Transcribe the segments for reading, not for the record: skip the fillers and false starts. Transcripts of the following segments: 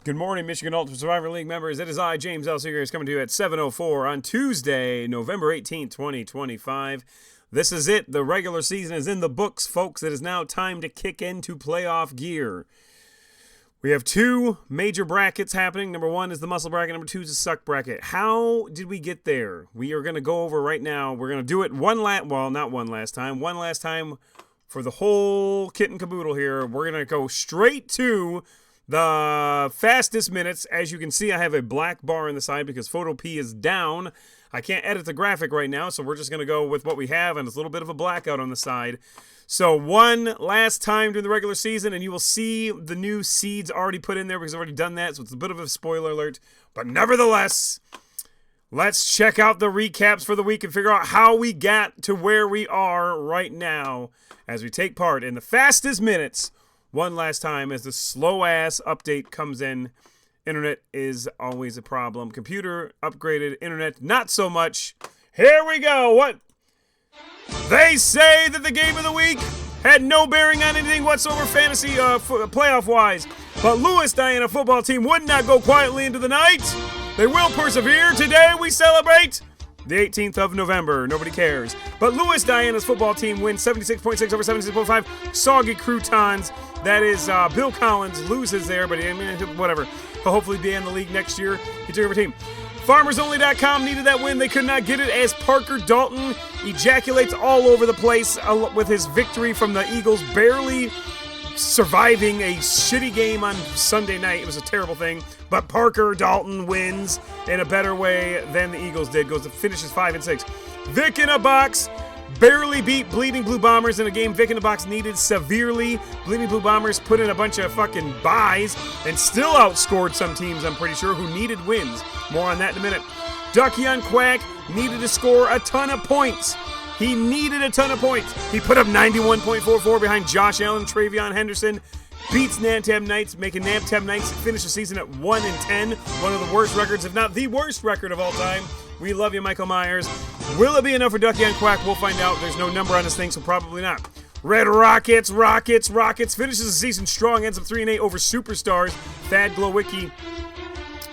Good morning, Michigan Ultimate Survivor League members. It is I, James L. Seegers, coming to you at 7:04 on Tuesday, November 18th, 2025. This is it. The regular season is in the books, folks. It is now time to kick into playoff gear. We have two major brackets happening. Number one is the muscle bracket. Number two is the suck bracket. How did we get there? We are going to go over right now. We're going to do it one last time for the whole kit and caboodle here. We're going to go straight to the fastest minutes. As you can see, I have a black bar on the side because Photo P is down. I can't edit the graphic right now, so we're just going to go with what we have, and it's a little bit of a blackout on the side. So one last time during the regular season, and you will see the new seeds already put in there because I've already done that, so it's a bit of a spoiler alert. But nevertheless, let's check out the recaps for the week and figure out how we got to where we are right now as we take part in the fastest minutes one last time as the slow-ass update comes in. Internet is always a problem. Computer upgraded, internet not so much. Here we go. What? They say that the game of the week had no bearing on anything whatsoever fantasy playoff-wise. But Lewis Diana football team would not go quietly into the night. They will persevere. Today we celebrate the 18th of November. Nobody cares. But Lewis Diana's football team wins 76.6 over 76.5. Soggy croutons. That is Bill Collins loses there, but whatever. He'll hopefully be in the league next year. He took over team. FarmersOnly.com needed that win. They could not get it as Parker Dalton ejaculates all over the place with his victory from the Eagles barely surviving a shitty game on Sunday night. It was a terrible thing. But Parker Dalton wins in a better way than the Eagles did. Finishes 5-6. Vic in a box barely beat Bleeding Blue Bombers in a game Vic in a box needed severely. Bleeding Blue Bombers put in a bunch of fucking buys and still outscored some teams, I'm pretty sure, who needed wins. More on that in a minute. Ducky on Quack needed to score a ton of points. He needed a ton of points. He put up 91.44 behind Josh Allen, Travion Henderson. Beats Nantab Knights, making Nantab Knights finish the season at 1-10. One of the worst records, if not the worst record of all time. We love you, Michael Myers. Will it be enough for Ducky on Quack? We'll find out. There's no number on this thing, so probably not. Red Rockets finishes the season strong, ends up 3-8 over Superstars. Thad Glowicki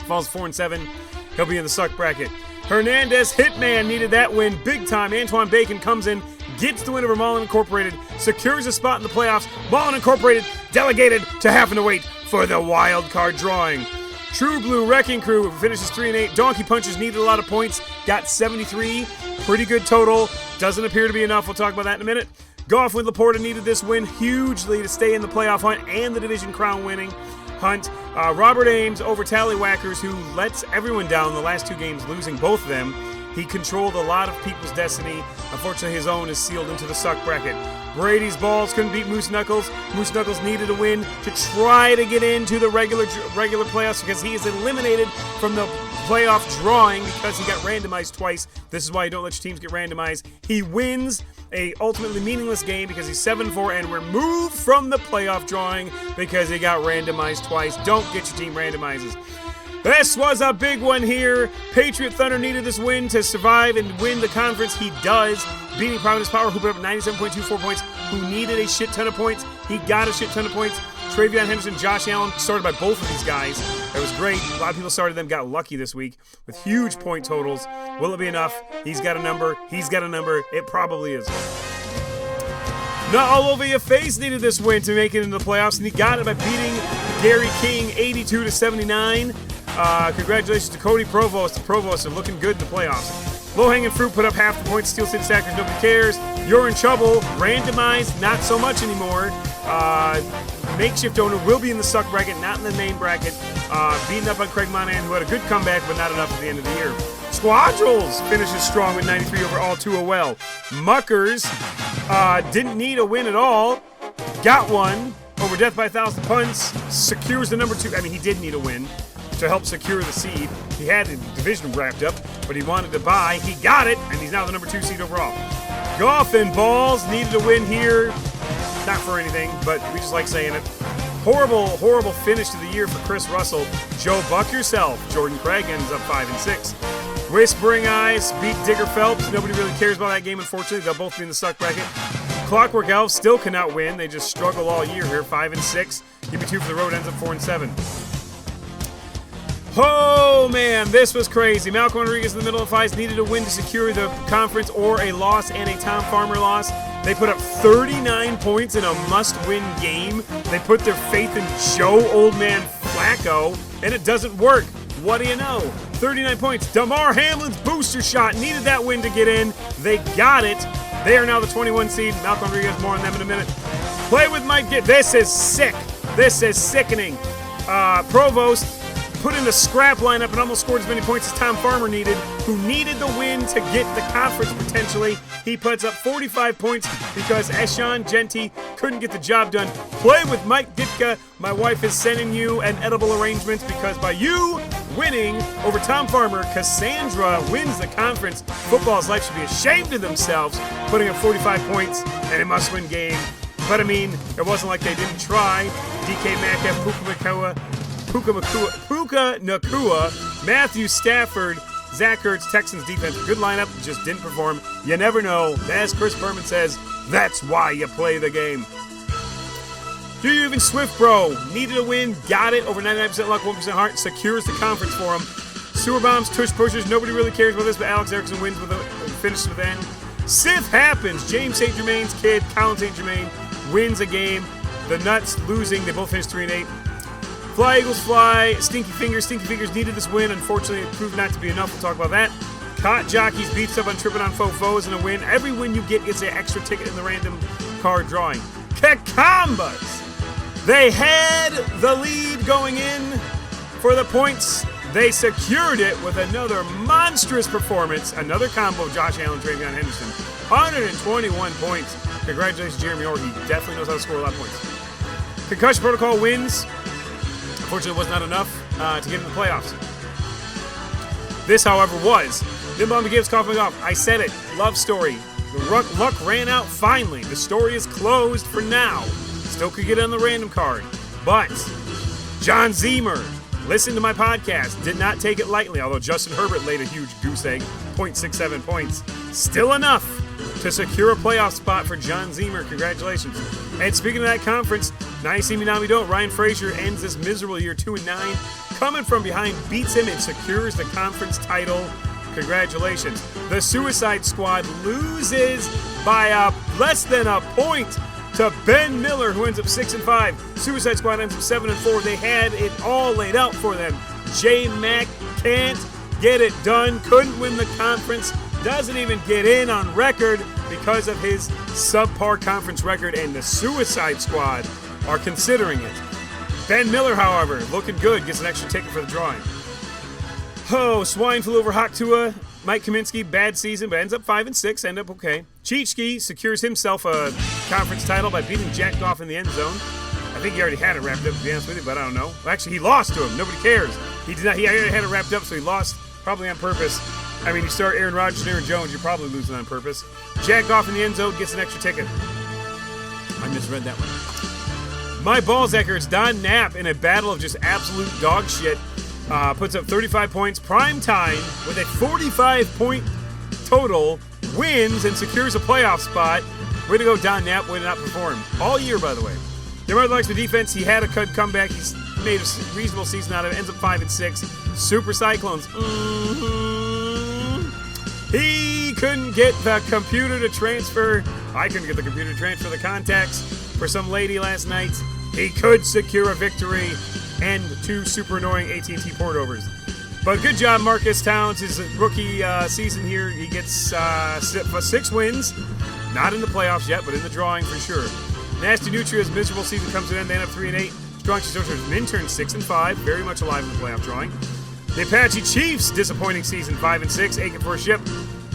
falls 4-7. He'll be in the suck bracket. Hernandez Hitman needed that win big time. Antoine Bacon comes in, gets the win over Mullen Incorporated, secures a spot in the playoffs. Mullen Incorporated delegated to having to wait for the wild card drawing. True Blue Wrecking Crew finishes 3-8. Donkey Punchers needed a lot of points, got 73. Pretty good total. Doesn't appear to be enough. We'll talk about that in a minute. Golf with Laporta needed this win hugely to stay in the playoff hunt and the division crown winning hunt. Robert Ames over Tallywhackers, who lets everyone down the last two games, losing both of them. He controlled a lot of people's destiny. Unfortunately, his own is sealed into the suck bracket. Brady's Balls couldn't beat Moose Knuckles. Moose Knuckles needed a win to try to get into the regular playoffs because he is eliminated from the playoff drawing because he got randomized twice. This is why you don't let your teams get randomized. He wins a ultimately meaningless game because he's 7-4 and removed from the playoff drawing because he got randomized twice. Don't get your team randomizes. This was a big one here. Patriot Thunder needed this win to survive and win the conference. He does, beating Providence Power, who put up 97.24 points, who needed a shit ton of points. He got a shit ton of points. Travion Henderson, Josh Allen, started by both of these guys. That was great. A lot of people started them, got lucky this week with huge point totals. Will it be enough? He's got a number. He's got a number. It probably is. Not all over your face needed this win to make it into the playoffs, and he got it by beating Gary King 82-79. Congratulations to Cody Provost. The Provosts are looking good in the playoffs. Low-hanging fruit put up half the points. Steel City Stackers, nobody cares. You're in trouble. Randomized, not so much anymore. Makeshift owner will be in the suck bracket, not in the main bracket. Beating up on Craig Monahan, who had a good comeback, but not enough at the end of the year. Squadrels finishes strong with 93 over All Too Well. Muckers didn't need a win at all. Got one over Death by 1,000 Punts. Secures the number 2. I mean, he did need a win to help secure the seed. He had the division wrapped up, but he wanted to buy. He got it, and he's now the number 2 seed overall. Golf and Balls needed a win here. Not for anything, but we just like saying it. Horrible finish to the year for Chris Russell. Joe Buck yourself. Jordan Craig ends up 5-6. Whispering Eyes beat Digger Phelps. Nobody really cares about that game, unfortunately. They'll both be in the suck bracket. Clockwork Elves still cannot win. They just struggle all year here. 5-6. Give me 2 for the road. Ends up 4-7. Oh, man, this was crazy. Malcolm Rodriguez in the middle of the fights needed a win to secure the conference or a loss and a Tom Farmer loss. They put up 39 points in a must-win game. They put their faith in Joe Old Man Flacco, and it doesn't work. What do you know? 39 points. Damar Hamlin's booster shot needed that win to get in. They got it. They are now the 21 seed. Malcolm Rodriguez, more on them in a minute. Play with Mike. This is sick. This is sickening. Provost put in the scrap lineup and almost scored as many points as Tom Farmer needed, who needed the win to get the conference potentially. He puts up 45 points because Eshawn Genty couldn't get the job done. Play with Mike Ditka. My wife is sending you an edible arrangement because by you winning over Tom Farmer, Cassandra wins the conference. Football's life should be ashamed of themselves, putting up 45 points in a must-win game. But I mean, it wasn't like they didn't try. DK Metcalf, Puka Nakua, Matthew Stafford, Zach Ertz, Texans defense, good lineup, just didn't perform. You never know. As Chris Berman says, that's why you play the game. Do you even Swift Bro? Needed a win, got it. Over 99% luck, 1% heart, secures the conference for him. Sewer bombs, tush pushers, nobody really cares about this, but Alex Erickson wins with finishes with N. Sith happens. James St. Germain's kid, Colin St. Germain, wins a game. The Nuts losing, they both finished 3-8. Fly Eagles fly. Stinky Fingers needed this win. Unfortunately, it proved not to be enough. We'll talk about that. Caught Jockeys beats up on tripping on faux foes in a win. Every win you get gets an extra ticket in the random card drawing. Kakambas. They had the lead going in for the points. They secured it with another monstrous performance. Another combo of Josh Allen, Travion Henderson. 121 points. Congratulations, Jeremy Orr. He definitely knows how to score a lot of points. Concussion Protocol wins. Unfortunately, it was not enough to get in the playoffs. This, however, was. Nimble gives coughing off. I said it. Love story. The luck ran out finally. The story is closed for now. Still could get on the random card. But John Zemer, listen to my podcast, did not take it lightly, although Justin Herbert laid a huge goose egg, 0.67 points. Still enough to secure a playoff spot for John Zemer. Congratulations. And speaking of that conference, now you see me, now we don't. Ryan Frazier ends this miserable year 2-9. Coming from behind, beats him and secures the conference title. Congratulations. The Suicide Squad loses by less than a point to Ben Miller, who ends up 6-5. Suicide Squad ends up 7-4. They had it all laid out for them. J-Mac can't get it done. Couldn't win the conference. Doesn't even get in on record because of his subpar conference record, and the Suicide Squad are considering it. Ben Miller, however, looking good, gets an extra ticket for the drawing. Oh, swine flew over Haktua. Mike Kaminsky, bad season, but ends up 5-6, end up okay. Cheechki secures himself a conference title by beating Jack Goff in the end zone. I think he already had it wrapped up, to be honest with you, but I don't know. Well, actually, he lost to him. Nobody cares. He did not. He already had it wrapped up, so he lost, probably on purpose. I mean, you start Aaron Rodgers and Aaron Jones, you're probably losing on purpose. Jack Goff in the end zone gets an extra ticket. I misread that one. My Balzac Ertz, Don Knapp, in a battle of just absolute dog shit, puts up 35 points, prime time, with a 45-point total, wins and secures a playoff spot. Way to go, Don Knapp, way to not perform. All year, by the way. DeMar likes the defense. He had a good comeback. He's made a reasonable season out of it. Ends up 5-6. Super Cyclones. He couldn't get the computer to transfer. I couldn't get the computer to transfer the contacts for some lady last night. He could secure a victory and 2 super annoying AT&T port overs. But good job, Marcus Towns. His rookie season here, he gets 6 wins. Not in the playoffs yet, but in the drawing for sure. Nasty Nutria's miserable season comes to an end. They end up 3-8. Strong Social's Minturn 6-5, very much alive in the playoff drawing. The Apache Chiefs, disappointing season, 5-6, aching for a ship,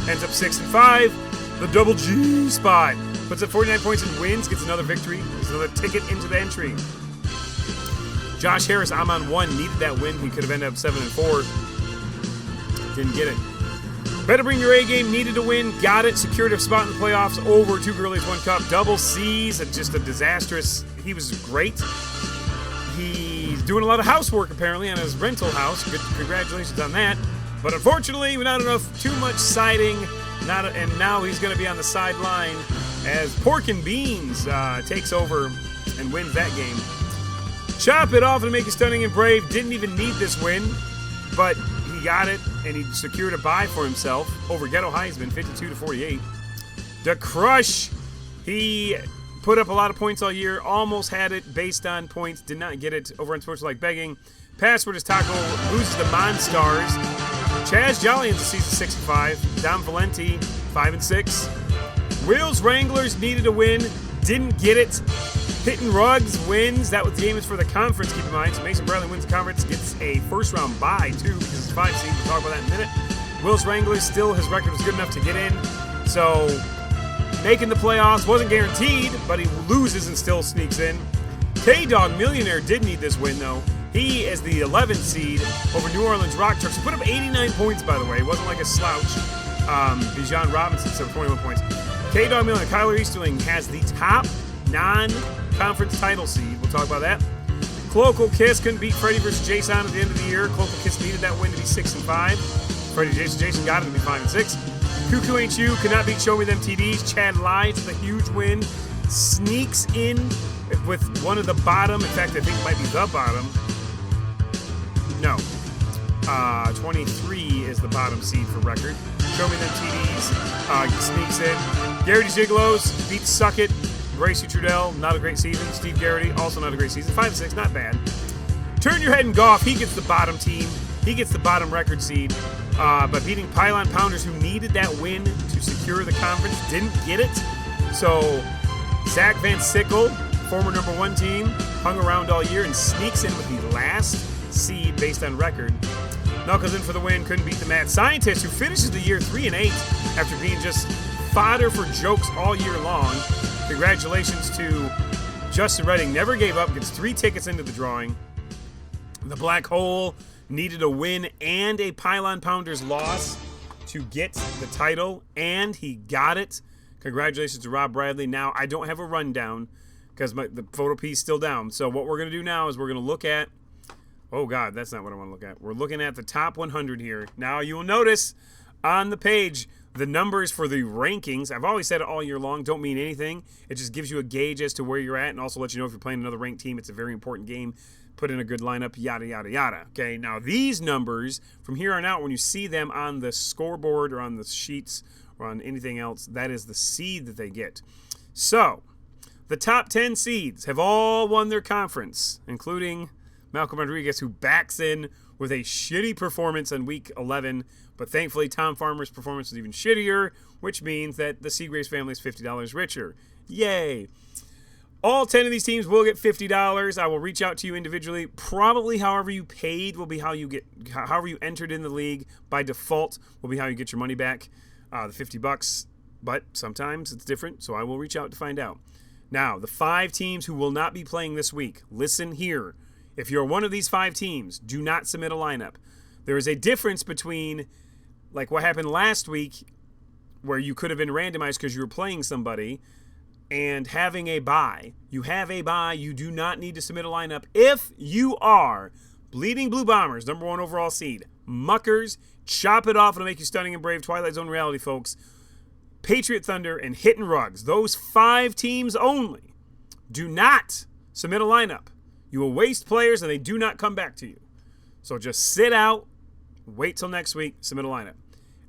ends up 6-5. The Double G spot puts up 49 points and wins, gets another victory, gets another ticket into the entry. Josh Harris, I'm on 1, needed that win. He could have ended up 7-4. Didn't get it. Better bring your A game, needed to win, got it, secured a spot in the playoffs, over 2 Girlies, 1 Cup, double C's, and just a disastrous. He was great. He's doing a lot of housework apparently on his rental house. Good, congratulations on that. But unfortunately, not enough, too much siding, and now he's going to be on the sideline as Pork and Beans takes over and wins that game. Chop it off and make it stunning and brave. Didn't even need this win. but he got it, and he secured a bye for himself over Ghetto Heisman, 52-48. The Crush, he put up a lot of points all year, almost had it based on points, did not get it over on Sports Like Begging. Password is Taco, loses the Monstars. Chaz Jollian's a season 65. Dom Valenti, 5-6. Will's Wranglers needed a win, didn't get it. Hitting Rugs wins. That was the game is for the conference, keep in mind. So Mason Bradley wins the conference, gets a first-round bye, too, because it's 5 seed. We'll talk about that in a minute. Will's Wranglers, still his record was good enough to get in. So making the playoffs wasn't guaranteed, but he loses and still sneaks in. K-Dog Millionaire did need this win, though. He is the 11th seed over New Orleans Rock Trucks. He put up 89 points, by the way. It wasn't like a slouch. Bijan Robinson, so 21 points. K-Dog Millionaire, Kyler Easterling has the top non-conference title seed. We'll talk about that. Cloacal Kiss couldn't beat Freddie versus Jason at the end of the year. Cloacal Kiss needed that win to be 6-5. Freddie Jason got it to be 5-6. Cuckoo Ain't You could not beat Show Me Them TDs. Chad Lies with a huge win. Sneaks in with one of the bottom. In fact, I think it might be the bottom. No. 23 is the bottom seed for record. Show Me Them TDs sneaks in. Garrity Gigolos beats Suck It. Gracie Trudell, not a great season. Steve Garrity, also not a great season. 5-6, not bad. Turn Your Head and Golf, he gets the bottom team. He gets the bottom record seed. But beating Pylon Pounders, who needed that win to secure the conference, didn't get it. So Zach Van Sickle, former number 1 team, hung around all year and sneaks in with the last seed based on record. Knuckles in for the win, couldn't beat the Mad Scientist, who finishes the year 3-8 after being just fodder for jokes all year long. Congratulations to Justin Redding, never gave up, gets 3 tickets into the drawing. The Black Hole needed a win and a Pylon Pounders loss to get the title, and he got it. Congratulations to Rob Bradley. Now, I don't have a rundown because the photo piece is still down. So what we're going to do now is we're going to look at, oh God, that's not what I want to look at. We're looking at the top 100 here. Now, you will notice on the page, the numbers for the rankings, I've always said it all year long, don't mean anything. It just gives you a gauge as to where you're at and also lets you know if you're playing another ranked team. It's a very important game. Put in a good lineup, yada, yada, yada. Okay, now these numbers, from here on out, when you see them on the scoreboard or on the sheets or on anything else, that is the seed that they get. So, the top 10 seeds have all won their conference, including Malcolm Rodriguez, who backs in with a shitty performance in Week 11. But thankfully, Tom Farmer's performance was even shittier, which means that the Seagraves family is $50 richer. Yay! All 10 of these teams will get $50. I will reach out to you individually. Probably however you paid will be however you entered in the league by default will be how you get your money back, the $50. But sometimes it's different, so I will reach out to find out. Now, the 5 teams who will not be playing this week, listen here. If you're one of these 5 teams, do not submit a lineup. There is a difference between, like what happened last week, where you could have been randomized because you were playing somebody, and having a bye. You have a bye. You do not need to submit a lineup. If you are Bleeding Blue Bombers, number 1 overall seed, Muckers, Chop It Off, it'll make you stunning and brave, Twilight Zone Reality, folks, Patriot Thunder, and Hittin' Rugs. Those 5 teams only. Do not submit a lineup. You will waste players, and they do not come back to you. So just sit out, wait till next week, submit a lineup.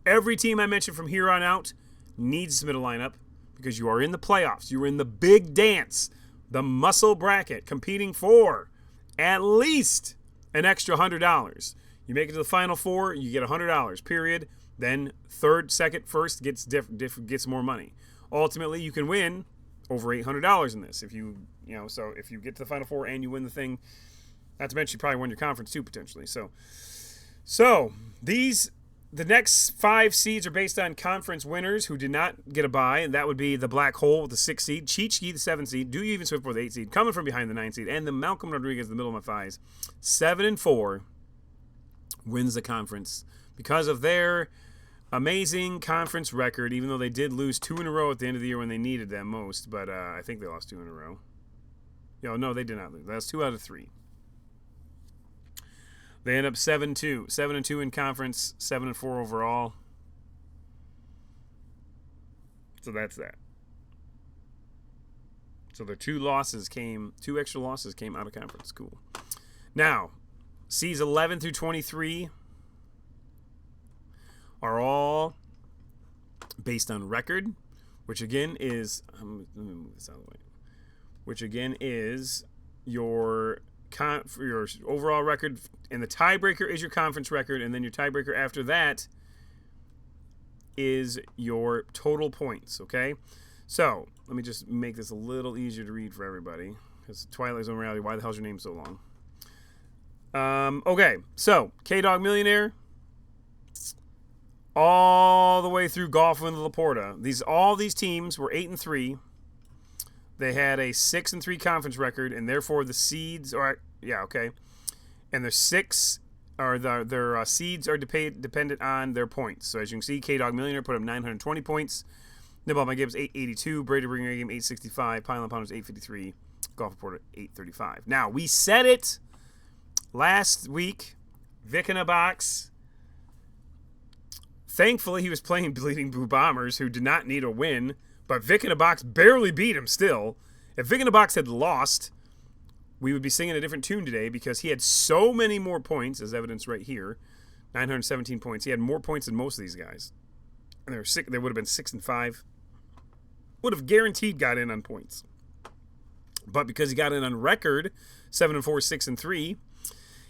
Every team I mentioned from here on out needs to submit a lineup because you are in the playoffs. You are in the big dance, the muscle bracket, competing for at least an extra $100. You make it to the Final Four, you get $100, period. Then third, second, first gets more money. Ultimately, you can win over $800 in this if you get to the Final Four and you win the thing. Not to mention you probably win your conference too potentially. So the next 5 seeds are based on conference winners who did not get a bye, and that would be the Black Hole with the 6th seed, Cheechkee the 7th seed, Do You Even Swift for the 8th seed, coming from behind the 9th seed, and the Malcolm Rodriguez in the middle of my thighs. 7-4 wins the conference because of their amazing conference record, even though they did lose 2 in a row at the end of the year when they needed them most, but I think they lost 2 in a row. No, they did not lose. That's 2 out of 3. They end up 7-2. 7-2 in conference, 7-4 overall. So that's that. So their 2 extra losses came out of conference. Cool. Now, seeds 11 through 23 are all based on record, which again is let me move this out of the way. Which again is your overall record, and the tiebreaker is your conference record, and then your tiebreaker after that is your total points. Okay, so let me just make this a little easier to read for everybody, because Twilight Zone Reality, why the hell's your name so long? Okay, so K-Dog Millionaire, all the way through Golf with Laporta. All these teams were 8-3. They had a 6-3 conference record, and therefore the seeds are and their seeds are dependent on their points. So as you can see, K-Dog Millionaire put up 920 points. Nibble My Gibbs 882, Brady Bringer Game 865, Pylon Pounders 853, Golf Reporter 835. Now we said it last week. Vic in a box. Thankfully, he was playing Bleeding Blue Bombers, who did not need a win. But Vic in a Box barely beat him still. If Vic in a Box had lost, we would be singing a different tune today, because he had so many more points, as evidenced right here. 917 points. He had more points than most of these guys. And they would have been 6-5. Would have guaranteed got in on points. But because he got in on record, 7-4, 6-3,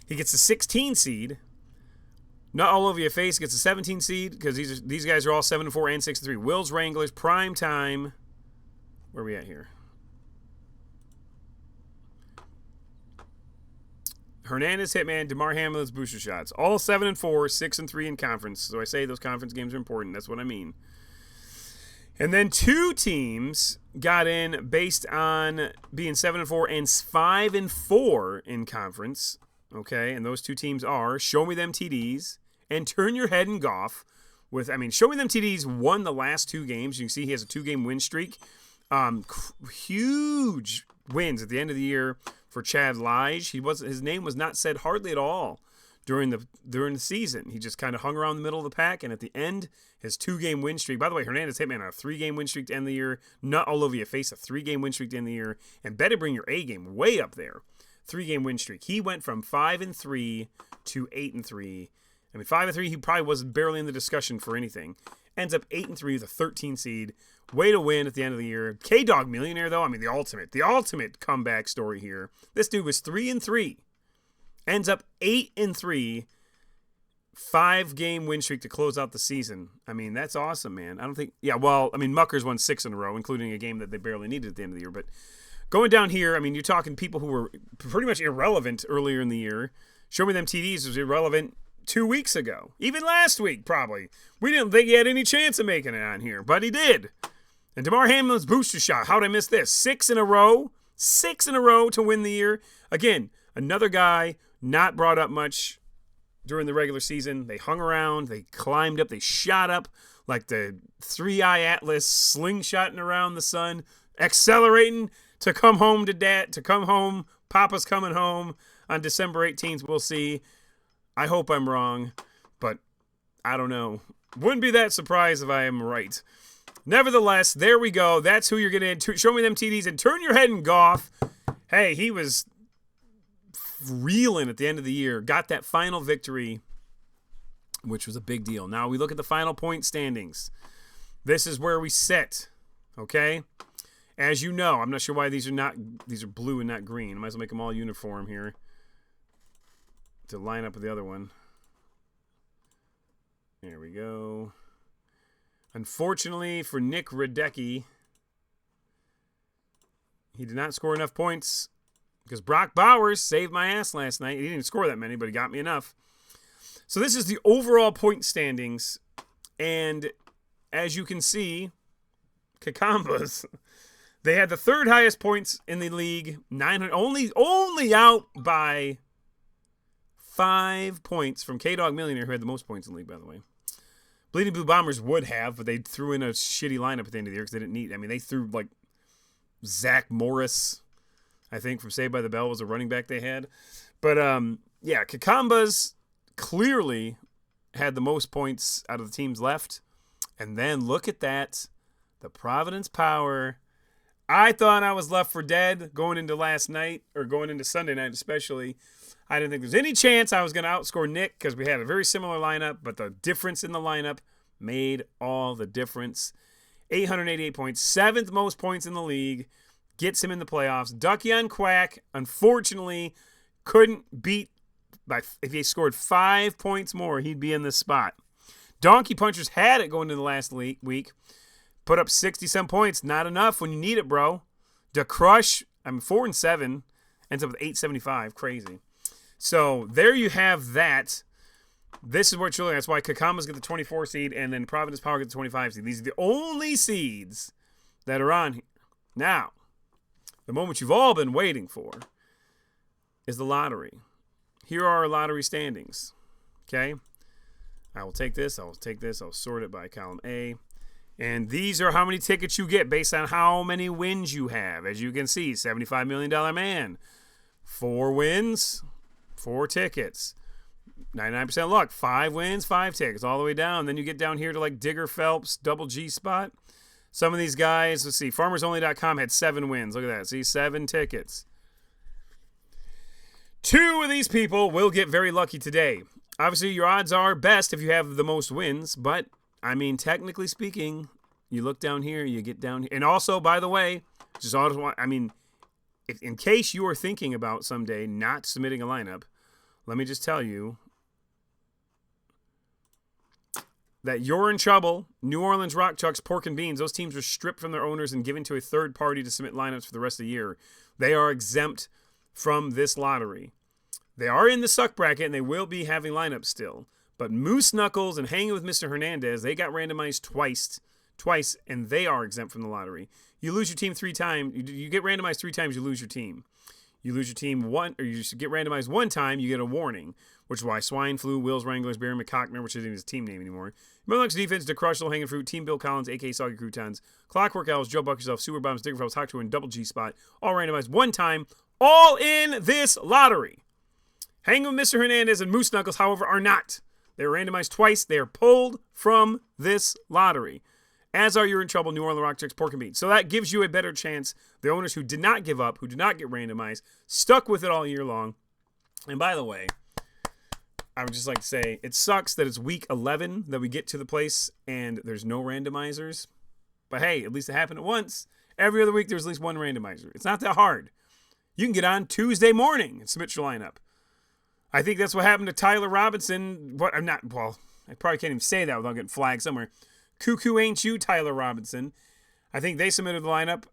he gets a 16 seed. Not All Over Your Face gets a 17 seed, because these guys are all 7-4 and 6-3. Will's Wranglers, Prime Time. Where are we at here? Hernandez, Hitman, DeMar Hamlin's Booster Shots. All 7-4, 6-3 in conference. So I say those conference games are important. That's what I mean. And then two teams got in based on being 7-4 and 5-4 in conference. Okay, and those two teams are Show Me Them TDs and Turn Your Head in Golf. Show Me Them TDs won the last two games. You can see he has a 2-game win streak. Huge wins at the end of the year for Chad Lige. His name was not said hardly at all during the season. He just kind of hung around the middle of the pack, and at the end, his 2-game win streak. By the way, Hernandez Hitman a 3-game win streak to end the year. Not All Over Your Face a 3-game win streak to end the year, and Better Bring Your A game way up there. 3-game win streak. He went from 5-3 to 8-3. 5-3, he probably was barely in the discussion for anything. Ends up 8-3 with a 13 seed. Way to win at the end of the year. K-Dog Millionaire, though, the ultimate comeback story here. This dude was 3-3. Ends up 8-3. 5-game win streak to close out the season. That's awesome, man. Muckers won 6 in a row, including a game that they barely needed at the end of the year. But going down here, you're talking people who were pretty much irrelevant earlier in the year. Show Me Them TDs was irrelevant 2 weeks ago. Even last week, probably. We didn't think he had any chance of making it on here, but he did. And DeMar Hamlin's Booster Shot. How'd I miss this? 6 in a row. 6 in a row to win the year. Again, another guy not brought up much during the regular season. They hung around. They climbed up. They shot up like the 3-eye Atlas, slingshotting around the sun, accelerating to come home to dad, to come home. Papa's coming home on December 18th. We'll see. I hope I'm wrong, but I don't know. Wouldn't be that surprised if I am right. Nevertheless, there we go. That's who you're going to Show Me Them TDs and Turn Your Head in Golf. Hey, he was reeling at the end of the year. Got that final victory, which was a big deal. Now we look at the final point standings. This is where we sit, okay? As you know, I'm not sure why these are blue and not green. I might as well make them all uniform here to line up with the other one. There we go. Unfortunately for Nick Radecki, he did not score enough points because Brock Bowers saved my ass last night. He didn't score that many, but he got me enough. So this is the overall point standings, and as you can see, Kakambas, they had the third highest points in the league, 900, only out by 5 points from K-Dog Millionaire, who had the most points in the league, by the way. Bleeding Blue Bombers would have, but they threw in a shitty lineup at the end of the year because they didn't need. They threw like Zach Morris, I think, from Saved by the Bell was a running back they had. But Kakambas clearly had the most points out of the teams left. And then look at that, the Providence Power. I thought I was left for dead going into last night, or going into Sunday night especially. I didn't think there was any chance I was going to outscore Nick because we had a very similar lineup, but the difference in the lineup made all the difference. 888 points, 7th most points in the league, gets him in the playoffs. Ducky on Quack, unfortunately, couldn't beat, if he scored 5 points more, he'd be in this spot. Donkey Punchers had it going into the last week, put up 60-some points, not enough when you need it, bro. The Crush, 4-7, ends up with 875, crazy. So there you have that. This is what you're looking at. That's why Kakama's get the 24 seed and then Providence Power get the 25 seed. These are the only seeds that are on here. Now, the moment you've all been waiting for is the lottery. Here are our lottery standings. Okay? I will take this. I'll sort it by column A. And these are how many tickets you get based on how many wins you have. As you can see, $75 million man. 4 wins, 4 tickets. 99% luck, 5 wins, 5 tickets, all the way down. Then you get down here to like Digger Phelps, Double G spot. Some of these guys, let's see, FarmersOnly.com had 7 wins. Look at that. See, 7 tickets. 2 of these people will get very lucky today. Obviously, your odds are best if you have the most wins, but, I mean, technically speaking, you look down here, you get down here. And also, by the way, if in case you are thinking about someday not submitting a lineup, let me just tell you that you're in trouble. New Orleans Rock Chucks, Pork and Beans, those teams were stripped from their owners and given to a third party to submit lineups for the rest of the year. They are exempt from this lottery. They are in the suck bracket, and they will be having lineups still. But Moose Knuckles and Hanging with Mr. Hernandez, they got randomized twice, and they are exempt from the lottery. You lose your team 3 times. You get randomized 3 times, you lose your team. You lose your team you get randomized 1 time, you get a warning, which is why Swine Flu, Wills Wranglers, Barry McCockner, which isn't his team name anymore. Milluck's Defense, DeCrush, Hanging Fruit, Team Bill Collins, a.k.a. Soggy Croutons, Clockwork Owls, Joe Buck Yourself, Sewer Bombs, Digger Phelps, Hawk Tour, and Double G Spot, all randomized 1 time, all in this lottery. Hanging with Mr. Hernandez and Moose Knuckles, however, are not. They were randomized twice. They are pulled from this lottery. As are You're in Trouble, New Orleans Rock Chicks, Pork and Beans. So that gives you a better chance. The owners who did not give up, who did not get randomized, stuck with it all year long. And by the way, I would just like to say, it sucks that it's week 11 that we get to the place and there's no randomizers. But hey, at least it happened at once. Every other week there's at least 1 randomizer. It's not that hard. You can get on Tuesday morning and submit your lineup. I think that's what happened to Tyler Robinson. I probably can't even say that without getting flagged somewhere. Cuckoo Ain't You, Tyler Robinson. I think they submitted the lineup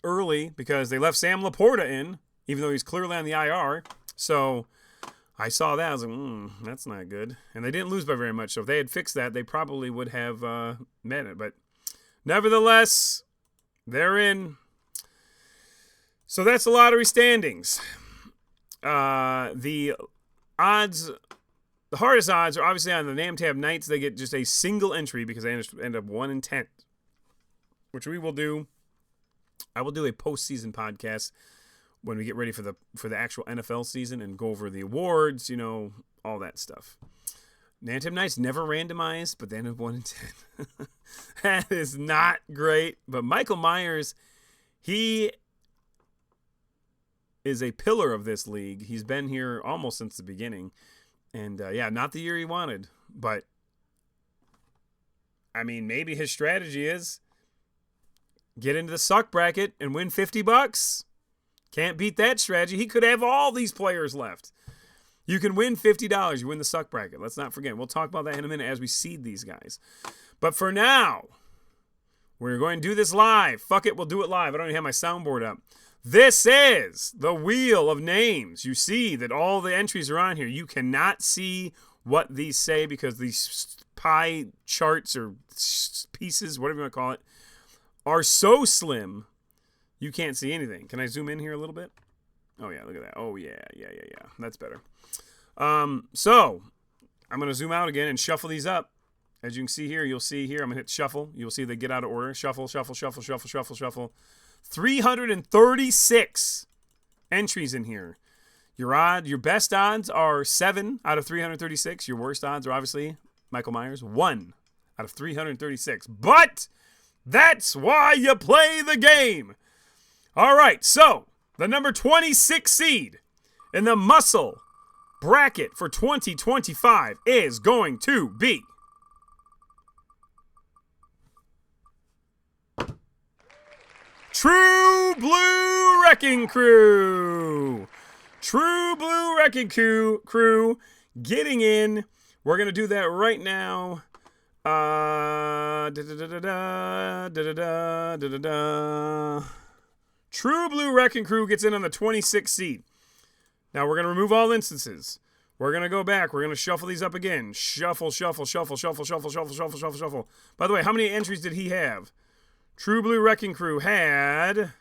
early because they left Sam Laporta in, even though he's clearly on the IR. So I saw that. I was like, that's not good. And they didn't lose by very much. So if they had fixed that, they probably would have met it. But nevertheless, they're in. So that's the lottery standings. The odds, the hardest odds are obviously on the Nam Tab Knights. They get just a single entry because they end up 1 in 10, which we will do. I will do a postseason podcast when we get ready for the actual NFL season and go over the awards, all that stuff. Nam Tab Knights never randomized, but they end up 1 in 10. That is not great. But Michael Myers, he is a pillar of this league. He's been here almost since the beginning. And, not the year he wanted. But, maybe his strategy is get into the suck bracket and win $50. Can't beat that strategy. He could have all these players left. You can win $50. You win the suck bracket. Let's not forget. We'll talk about that in a minute as we seed these guys. But for now, we're going to do this live. Fuck it, we'll do it live. I don't even have my soundboard up. This is the Wheel of Names. You see that all the entries are on here. You cannot see what these say because these pie charts or pieces, whatever you want to call it, are so slim you can't see anything. Can I zoom in here a little bit? Oh, yeah, look at that. Oh, yeah. That's better. So I'm going to zoom out again and shuffle these up. As you can see here, you'll see here, I'm going to hit shuffle. You'll see they get out of order. Shuffle, shuffle, shuffle, shuffle, shuffle, shuffle. 336 entries in here. Your best odds are 7 out of 336. Your worst odds are obviously Michael Myers, 1 out of 336. But that's why you play the game. All right, so the number 26 seed in the Muscle bracket for 2025 is going to be True Blue Wrecking Crew. True Blue Wrecking Crew getting in. We're going to do that right now. True Blue Wrecking Crew gets in on the 26th seed. Now we're going to remove all instances. We're going to go back. We're going to shuffle these up again. Shuffle, shuffle, shuffle, shuffle, shuffle, shuffle, shuffle, shuffle, shuffle. By the way, how many entries did he have? True Blue Wrecking Crew had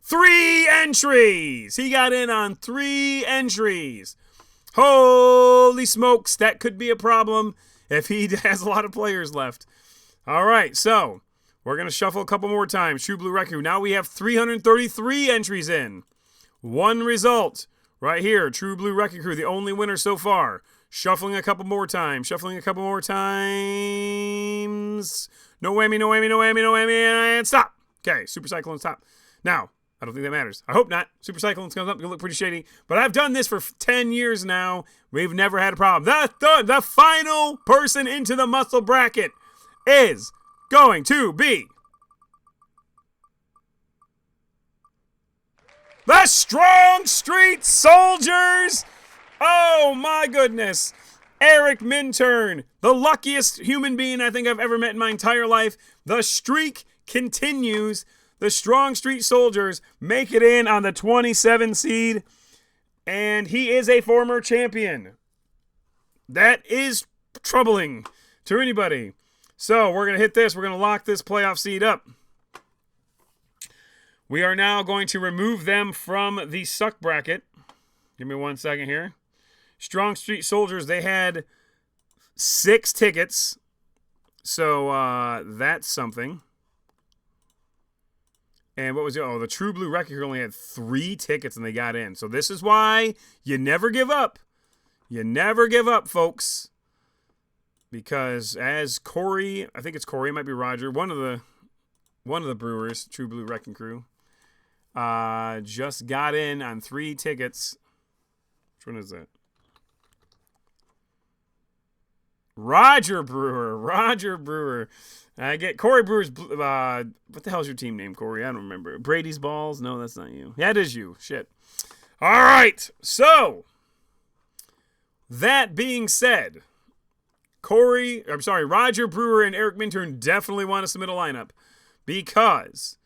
3 entries. He got in on 3 entries. Holy smokes, that could be a problem if he has a lot of players left. All right, so we're going to shuffle a couple more times. True Blue Wrecking Crew. Now we have 333 entries in. 1 result right here. True Blue Wrecking Crew, the only winner so far. Shuffling a couple more times. Shuffling a couple more times. No whammy, no whammy, no whammy, no whammy, and stop. Okay, Super Cyclone, stop. Now, I don't think that matters. I hope not. Super Cyclones comes up, going to look pretty shady. But I've done this for 10 years now. We've never had a problem. The final person into the muscle bracket is going to be the Strong Street Soldiers. Oh, my goodness. Eric Minturn, the luckiest human being I think I've ever met in my entire life. The streak continues. The Strong Street Soldiers make it in on the 27 seed. And he is a former champion. That is troubling to anybody. So we're going to hit this. We're going to lock this playoff seed up. We are now going to remove them from the suck bracket. Give me 1 second here. Strong Street Soldiers, they had 6 tickets. So that's something. And what was it? Oh, the True Blue Wrecking Crew only had 3 tickets and they got in. So this is why you never give up. You never give up, folks. Because as Corey, I think it's Corey, it might be Roger, one of the brewers, True Blue Wrecking Crew, just got in on 3 tickets. Which one is that? Roger Brewer. I get Corey Brewer's. What the hell's your team name, Corey? I don't remember. Brady's Balls? No, that's not you. Yeah, it is you. Shit. All right. So, that being said, Roger Brewer and Eric Minturn definitely want to submit a lineup because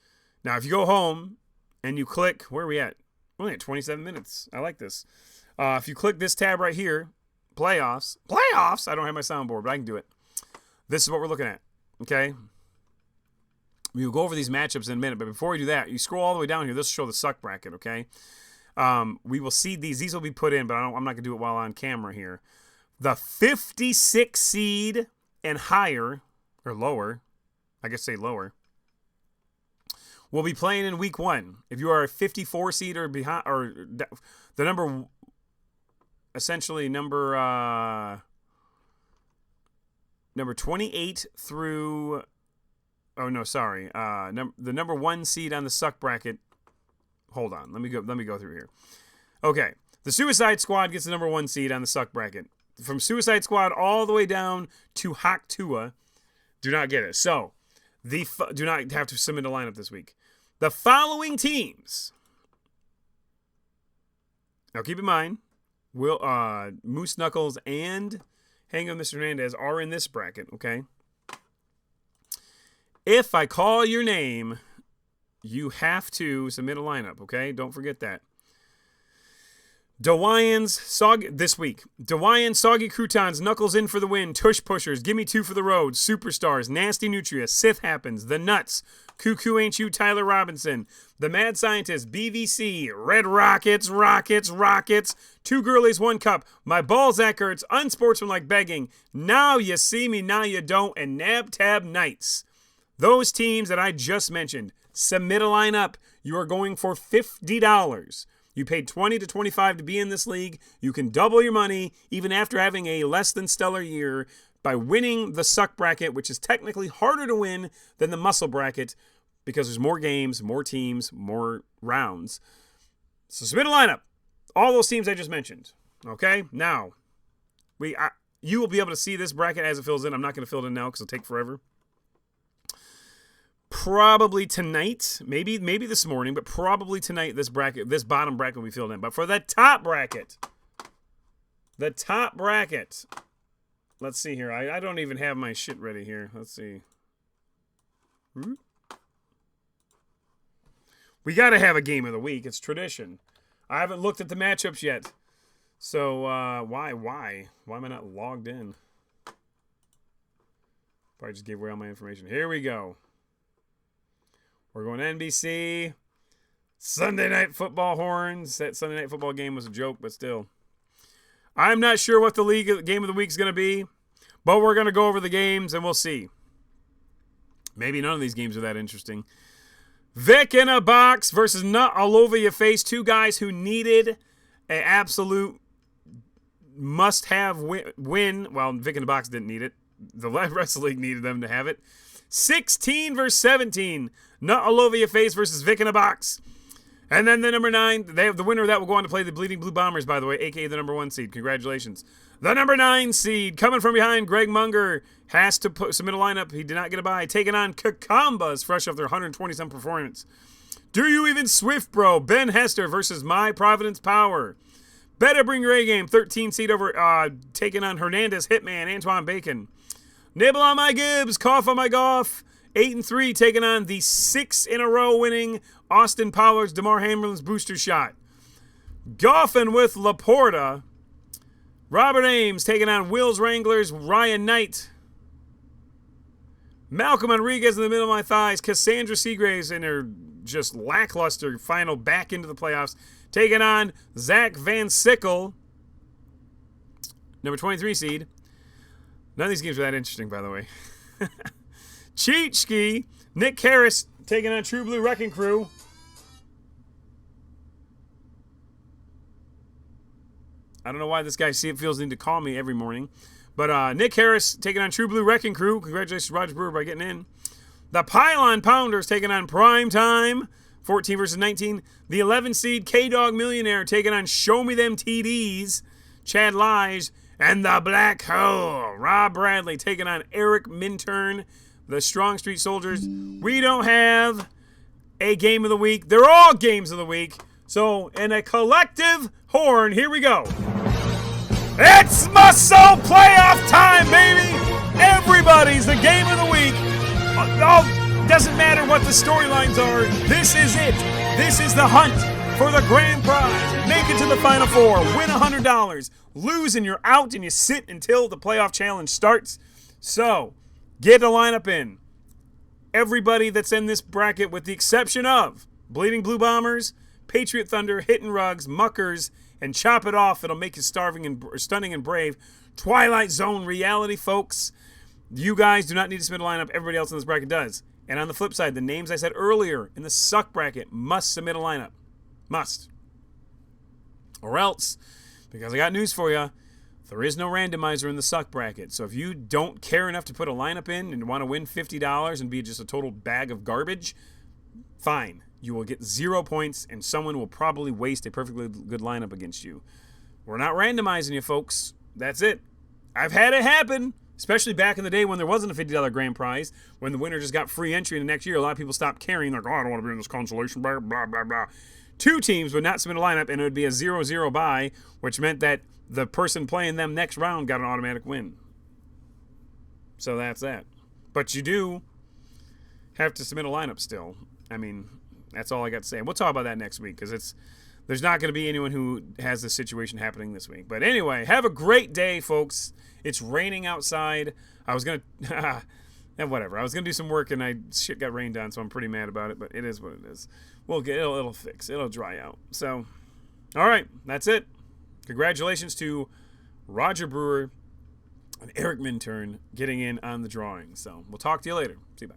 now if you go home and you click, where are we at? We're only at 27 minutes. I like this. If you click this tab right here, playoffs. I don't have my soundboard, but I can do it. This is what we're looking at. Okay? We'll go over these matchups in a minute, but before we do that, you scroll all the way down here. This will show the suck bracket, okay? We will see these. These will be put in, but I'm not going to do it while on camera here. The 56 seed and higher, or lower, I guess say lower, will be playing in week 1. If you are a 54 seed or behind, or the number, essentially number 28 through, oh no, sorry, the number 1 seed on the suck bracket. Hold on, let me go through here. Okay, the Suicide Squad gets the number 1 seed on the suck bracket. From Suicide Squad all the way down to Hawk Tua, do not get it. So, do not have to submit a lineup this week. The following teams. Now, keep in mind, Moose Knuckles and Hang on Mr. Hernandez are in this bracket, okay? If I call your name, you have to submit a lineup, okay? Don't forget that. This week. Dewayne, Soggy Croutons, Knuckles in for the win, Tush Pushers, Gimme 2 for the road, Superstars, Nasty Nutria, Sith Happens, The Nuts, Cuckoo Ain't You, Tyler Robinson, The Mad Scientist, BVC, Red Rockets, Rockets, 2 Girlies, 1 Cup, My Balzac Hurts, Unsportsmanlike Begging, Now You See Me, Now You Don't, and Nab Tab Knights. Those teams that I just mentioned, submit a lineup. You are going for $50. You paid $20 to $25 to be in this league. You can double your money even after having a less than stellar year by winning the suck bracket, which is technically harder to win than the muscle bracket because there's more games, more teams, more rounds. So submit a lineup. All those teams I just mentioned. Okay? Now, you will be able to see this bracket as it fills in. I'm not going to fill it in now because it'll take forever. probably tonight, maybe this morning, but probably tonight this bottom bracket will be filled in. But for the top bracket, let's see here. I don't even have my shit ready here. Let's see. We got to have a game of the week. It's tradition. I haven't looked at the matchups yet. So, why am I not logged in? Probably just gave away all my information. Here we go. We're going NBC. Sunday Night Football horns. That Sunday Night Football game was a joke, but still. I'm not sure what the game of the week is going to be, but we're going to go over the games and we'll see. Maybe none of these games are that interesting. Vic in a box versus Nut all over your face. Two guys who needed an absolute must-have win. Well, Vic in a box didn't need it. The Wrestling League needed them to have it. 16 versus 17. Nut all over your face versus Vic in a box. And then the number 9, they have the winner of that will go on to play the Bleeding Blue Bombers, by the way, a.k.a. the number 1 seed. Congratulations. The number 9 seed, coming from behind, Greg Munger, has to submit a lineup. He did not get a bye. Taking on Kakambas, fresh off their 120-some performance. Do You Even Swift Bro, Ben Hester versus My Providence Power. Better Bring Your A Game, 13 seed over, taking on Hernandez Hitman, Antoine Bacon. Nibble on My Gibbs, Cough on My Goff. 8-3, taking on the 6 in a row winning Austin Pollard's DeMar Hamlin's booster shot. Golfing with Laporta. Robert Ames taking on Will's Wranglers, Ryan Knight. Malcolm Enriquez in the middle of my thighs. Cassandra Seagraves in her just lackluster final back into the playoffs. Taking on Zach Van Sickle, number 23 seed. None of these games are that interesting, by the way. Cheat Ski, Nick Harris taking on True Blue Wrecking Crew. I don't know why this guy feels the need to call me every morning. But Nick Harris taking on True Blue Wrecking Crew. Congratulations, Roger Brewer, by getting in. The Pylon Pounders taking on Prime Time. 14 versus 19. The 11 seed K-Dog Millionaire taking on Show Me Them TDs. Chad Lige. And the Black Hole, Rob Bradley taking on Eric Minturn. The Strong Street Soldiers. We don't have a game of the week. They're all games of the week. So, in a collective horn, here we go. It's Muscle playoff time, baby! Everybody's the game of the week. Doesn't matter what the storylines are. This is it. This is the hunt for the grand prize. Make it to the Final Four. Win $100. Lose and you're out and you sit until the playoff challenge starts. So, get the lineup in. Everybody that's in this bracket, with the exception of Bleeding Blue Bombers, Patriot Thunder, Hittin' Rugs, Muckers, and Chop It Off. It'll make you stunning and brave. Twilight Zone reality, folks. You guys do not need to submit a lineup. Everybody else in this bracket does. And on the flip side, the names I said earlier in the suck bracket must submit a lineup. Must. Or else, because I got news for you, there is no randomizer in the suck bracket. So if you don't care enough to put a lineup in and want to win $50 and be just a total bag of garbage, fine. You will get 0 points and someone will probably waste a perfectly good lineup against you. We're not randomizing you, folks. That's it. I've had it happen, especially back in the day when there wasn't a $50 grand prize, when the winner just got free entry in the next year. A lot of people stopped caring. They're like, oh, I don't want to be in this consolation, blah, blah, blah, blah. 2 teams would not submit a lineup, and it would be a 0-0 bye, which meant that the person playing them next round got an automatic win. So that's that. But you do have to submit a lineup still. I mean, that's all I got to say. And we'll talk about that next week, because there's not going to be anyone who has this situation happening this week. But anyway, have a great day, folks. It's raining outside. I was going to... whatever. I was going to do some work, and shit got rained on, so I'm pretty mad about it. But it is what it is. It'll fix. It'll dry out. So, all right. That's it. Congratulations to Roger Brewer and Eric Minturn getting in on the drawing. So, we'll talk to you later. See you, bye.